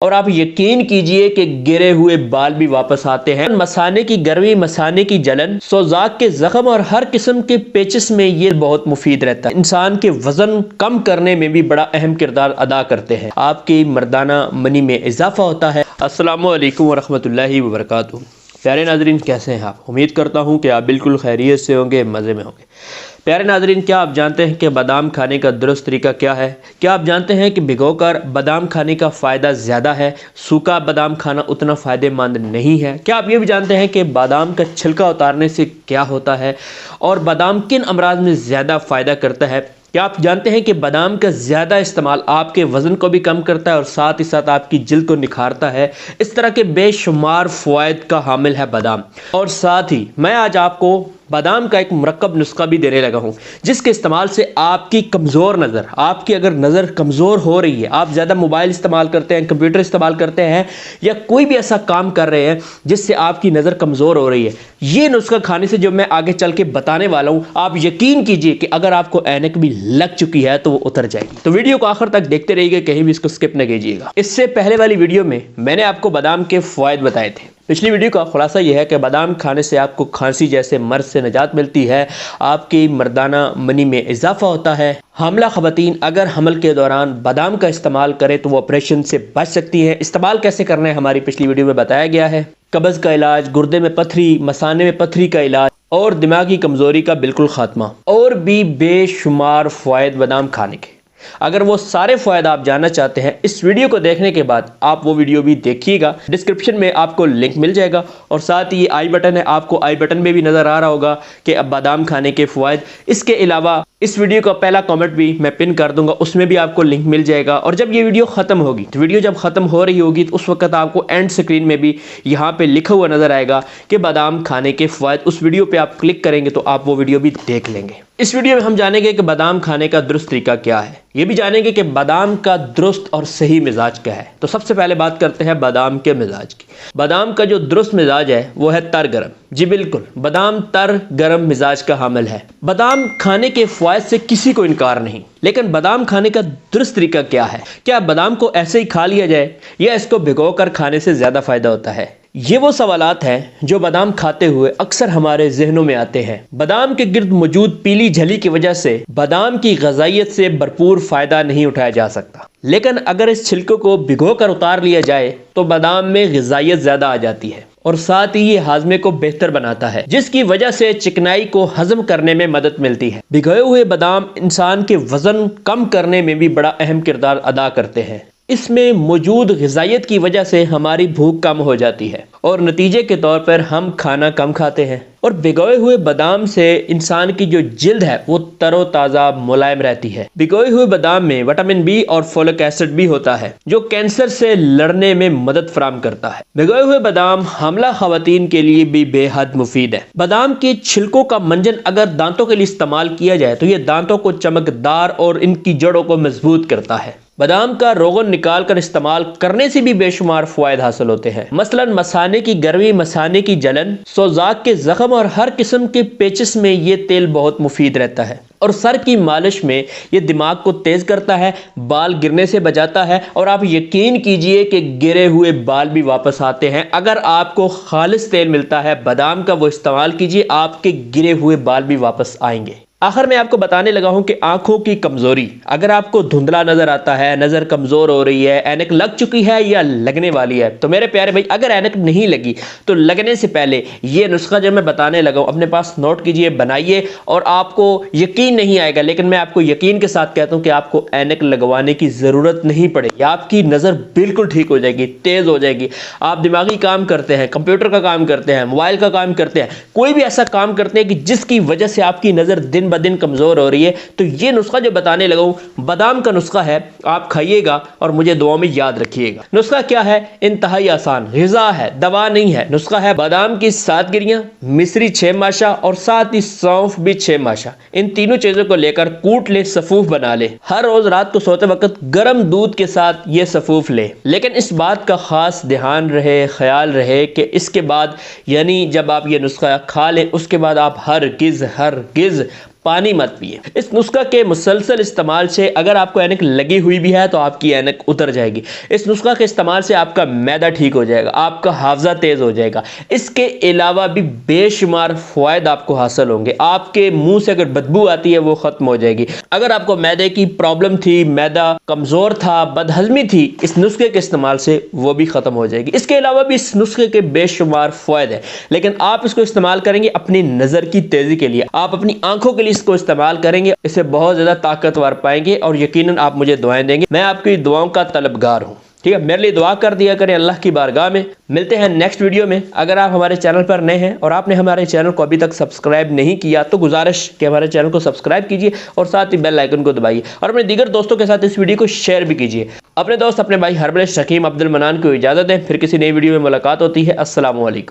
اور آپ یقین کیجئے کہ گرے ہوئے بال بھی واپس آتے ہیں۔ مثانے کی گرمی، مثانے کی جلن، سوزاک کے زخم اور ہر قسم کے پیچس میں یہ بہت مفید رہتا ہے۔ انسان کے وزن کم کرنے میں بھی بڑا اہم کردار ادا کرتے ہیں۔ آپ کی مردانہ منی میں اضافہ ہوتا ہے۔ السلام علیکم ورحمۃ اللہ وبرکاتہ۔ پیارے ناظرین، کیسے ہیں آپ؟ امید کرتا ہوں کہ آپ بالکل خیریت سے ہوں گے، مزے میں ہوں گے۔ پیارے ناظرین، کیا آپ جانتے ہیں کہ بادام کھانے کا درست طریقہ کیا ہے؟ کیا آپ جانتے ہیں کہ بھگو کر بادام کھانے کا فائدہ زیادہ ہے، سوکھا بادام کھانا اتنا فائدہ مند نہیں ہے؟ کیا آپ یہ بھی جانتے ہیں کہ بادام کا چھلکا اتارنے سے کیا ہوتا ہے اور بادام کن امراض میں زیادہ فائدہ کرتا ہے؟ کیا آپ جانتے ہیں کہ بادام کا زیادہ استعمال آپ کے وزن کو بھی کم کرتا ہے اور ساتھ ہی ساتھ آپ کی جلد کو نکھارتا ہے؟ اس طرح کے بے شمار فوائد کا حامل ہے بادام۔ اور ساتھ ہی میں آج آپ کو بادام کا ایک مرکب نسخہ بھی دینے لگا ہوں، جس کے استعمال سے آپ کی کمزور نظر، آپ کی اگر نظر کمزور ہو رہی ہے، آپ زیادہ موبائل استعمال کرتے ہیں، کمپیوٹر استعمال کرتے ہیں، یا کوئی بھی ایسا کام کر رہے ہیں جس سے آپ کی نظر کمزور ہو رہی ہے، یہ نسخہ کھانے سے جو میں آگے چل کے بتانے والا ہوں، آپ یقین کیجئے کہ اگر آپ کو اینک بھی لگ چکی ہے تو وہ اتر جائے گی۔ تو ویڈیو کو آخر تک دیکھتے رہیے گا، کہیں بھی اس کو سکپ نہ کیجیے گا۔ اس سے پہلے والی ویڈیو میں نے آپ کو بادام کے فوائد بتائے تھے۔ پچھلی ویڈیو کا خلاصہ یہ ہے کہ بادام کھانے سے آپ کو کھانسی جیسے مرض سے نجات ملتی ہے، آپ کی مردانہ منی میں اضافہ ہوتا ہے۔ حاملہ خواتین اگر حمل کے دوران بادام کا استعمال کریں تو وہ آپریشن سے بچ سکتی ہیں۔ استعمال کیسے کرنا ہے ہماری پچھلی ویڈیو میں بتایا گیا ہے۔ قبض کا علاج، گردے میں پتھری، مثانے میں پتھری کا علاج اور دماغی کمزوری کا بالکل خاتمہ، اور بھی بے شمار فوائد بادام کھانے کے۔ اگر وہ سارے فوائد آپ جاننا چاہتے ہیں، اس ویڈیو کو دیکھنے کے بعد آپ وہ ویڈیو بھی دیکھیے گا، ڈسکرپشن میں آپ کو لنک مل جائے گا، اور ساتھ ہی آئی بٹن ہے، آپ کو آئی بٹن میں بھی نظر آ رہا ہوگا کہ اب بادام کھانے کے فوائد۔ اس کے علاوہ اس ویڈیو کا پہلا کامنٹ بھی میں پن کر دوں گا، اس میں بھی آپ کو لنک مل جائے گا۔ اور جب یہ ویڈیو ختم ہوگی، تو ویڈیو جب ختم ہو رہی ہوگی تو اس وقت آپ کو اینڈ سکرین میں بھی یہاں پہ لکھا ہوا نظر آئے گا کہ بادام کھانے کے فوائد۔ اس ویڈیو پہ آپ کلک کریں گے تو آپ وہ ویڈیو بھی دیکھ لیں گے۔ اس ویڈیو میں ہم جانیں گے کہ بادام کھانے کا درست طریقہ کیا ہے، یہ بھی جانیں گے کہ بادام کا درست اور صحیح مزاج کیا ہے۔ تو سب سے پہلے بات کرتے ہیں بادام کے مزاج کی۔ بادام کا جو درست مزاج ہے وہ ہے تر گرم۔ جی بالکل، بادام تر گرم مزاج کا حامل ہے۔ بادام کھانے کے فوائد سے کسی کو انکار نہیں، لیکن بادام کھانے کا درست طریقہ کیا ہے؟ کیا بادام کو ایسے ہی کھا لیا جائے یا اس کو بھگو کر کھانے سے زیادہ فائدہ ہوتا ہے؟ یہ وہ سوالات ہیں جو بادام کھاتے ہوئے اکثر ہمارے ذہنوں میں آتے ہیں۔ بادام کے گرد موجود پیلی جھلی کی وجہ سے بادام کی غذائیت سے بھرپور فائدہ نہیں اٹھایا جا سکتا، لیکن اگر اس چھلکے کو بھگو کر اتار لیا جائے تو بادام میں غذائیت زیادہ آ جاتی ہے، اور ساتھ ہی یہ ہاضمے کو بہتر بناتا ہے، جس کی وجہ سے چکنائی کو ہضم کرنے میں مدد ملتی ہے۔ بھگوئے ہوئے بادام انسان کے وزن کم کرنے میں بھی بڑا اہم کردار ادا کرتے ہیں۔ اس میں موجود غذائیت کی وجہ سے ہماری بھوک کم ہو جاتی ہے، اور نتیجے کے طور پر ہم کھانا کم کھاتے ہیں۔ اور بھگوئے ہوئے بادام سے انسان کی جو جلد ہے وہ تر و تازہ ملائم رہتی ہے۔ بھگوئے ہوئے بادام میں وٹامن بی اور فولک ایسڈ بھی ہوتا ہے، جو کینسر سے لڑنے میں مدد فراہم کرتا ہے۔ بھگوئے ہوئے بادام حاملہ خواتین کے لیے بھی بے حد مفید ہے۔ بادام کے چھلکوں کا منجن اگر دانتوں کے لیے استعمال کیا جائے تو یہ دانتوں کو چمکدار اور ان کی جڑوں کو مضبوط کرتا ہے۔ بادام کا روغن نکال کر استعمال کرنے سے بھی بے شمار فوائد حاصل ہوتے ہیں۔ مثلا مثانے کی گرمی، مثانے کی جلن، سوزاک کے زخم اور ہر قسم کے پیچس میں یہ تیل بہت مفید رہتا ہے، اور سر کی مالش میں یہ دماغ کو تیز کرتا ہے، بال گرنے سے بچاتا ہے، اور آپ یقین کیجئے کہ گرے ہوئے بال بھی واپس آتے ہیں۔ اگر آپ کو خالص تیل ملتا ہے بادام کا، وہ استعمال کیجئے، آپ کے گرے ہوئے بال بھی واپس آئیں گے۔ آخر میں آپ کو بتانے لگا ہوں کہ آنکھوں کی کمزوری، اگر آپ کو دھندلا نظر آتا ہے، نظر کمزور ہو رہی ہے، اینک لگ چکی ہے یا لگنے والی ہے، تو میرے پیارے بھائی اگر اینک نہیں لگی تو لگنے سے پہلے یہ نسخہ جو میں بتانے لگا ہوں اپنے پاس نوٹ کیجئے، بنائیے، اور آپ کو یقین نہیں آئے گا، لیکن میں آپ کو یقین کے ساتھ کہتا ہوں کہ آپ کو اینک لگوانے کی ضرورت نہیں پڑے گی۔ آپ کی نظر بالکل ٹھیک ہو جائے گی، تیز ہو جائے گی۔ آپ دماغی کام کرتے ہیں، کمپیوٹر کا کام کرتے ہیں، موبائل کا کام کرتے ہیں، کوئی بھی ایسا کام کرتے ہیں کہ جس کی وجہ سے آپ کی نظر دن بدن کمزور ہو رہی ہے، تو یہ نسخہ جو بتانے لگا ہوں بادام کا نسخہ ہے، آپ کھائیے گا اور مجھے دعاؤں میں یاد رکھیے گا۔ نسخہ کیا ہے؟ انتہائی آسان، غذا ہے، دوا نہیں ہے۔ نسخہ ہے بادام کی 7 گریاں، مصری 6 ماشا، اور ساتھ ہی سونف بھی 6 ماشا۔ ان تینوں چیزوں کو لے کر کوٹ لے، سفوف بنا لے۔ ہر روز رات کو سوتے وقت گرم دودھ کے ساتھ یہ سفوف لے، لیکن اس بات کا خاص دھیان رہے، خیال رہے کہ اس کے بعد، یعنی جب آپ یہ نسخہ کھا لیں اس کے بعد آپ ہرگز پانی مت پیے۔ اس نسخہ کے مسلسل استعمال سے اگر آپ کو اینک لگی ہوئی بھی ہے تو آپ کی اینک اتر جائے گی۔ اس نسخہ کے استعمال سے آپ کا معدہ ٹھیک ہو جائے گا، آپ کا حافظہ تیز ہو جائے گا۔ اس کے علاوہ بھی بے شمار فوائد آپ کو حاصل ہوں گے۔ آپ کے منہ سے اگر بدبو آتی ہے وہ ختم ہو جائے گی۔ اگر آپ کو معدے کی پرابلم تھی، معدہ کمزور تھا، بد ہضمی تھی، اس نسخے کے استعمال سے وہ بھی ختم ہو جائے گی۔ اس کے علاوہ بھی اس نسخے کے بے شمار فوائد ہیں، لیکن آپ اس کو استعمال کریں گے اپنی نظر کی تیزی کے لیے، آپ اپنی آنکھوں کے لیے اس کو استعمال کریں گے، اسے بہت زیادہ طاقتور پائیں گے اور یقیناً آپ مجھے دعائیں دیں گے۔ میں آپ کی دعاؤں کا طلبگار ہوں، ٹھیک ہے؟ میرے لیے دعا کر دیا کریں اللہ کی بارگاہ میں۔ ملتے ہیں نیکسٹ ویڈیو میں۔ اگر آپ ہمارے چینل پر نئے ہیں اور آپ نے ہمارے چینل کو ابھی تک سبسکرائب نہیں کیا تو گزارش کہ ہمارے چینل کو سبسکرائب کیجیے اور ساتھ ہی بیل آئیکن کو دبائیے اور اپنے دیگر دوستوں کے ساتھ اس ویڈیو کو شیئر بھی کیجیے۔ اپنے دوست اپنے بھائی ہربلش حکیم عبد المنان کو اجازت دیں، پھر کسی نئی ویڈیو میں ملاقات ہوتی ہے۔ السلام علیکم۔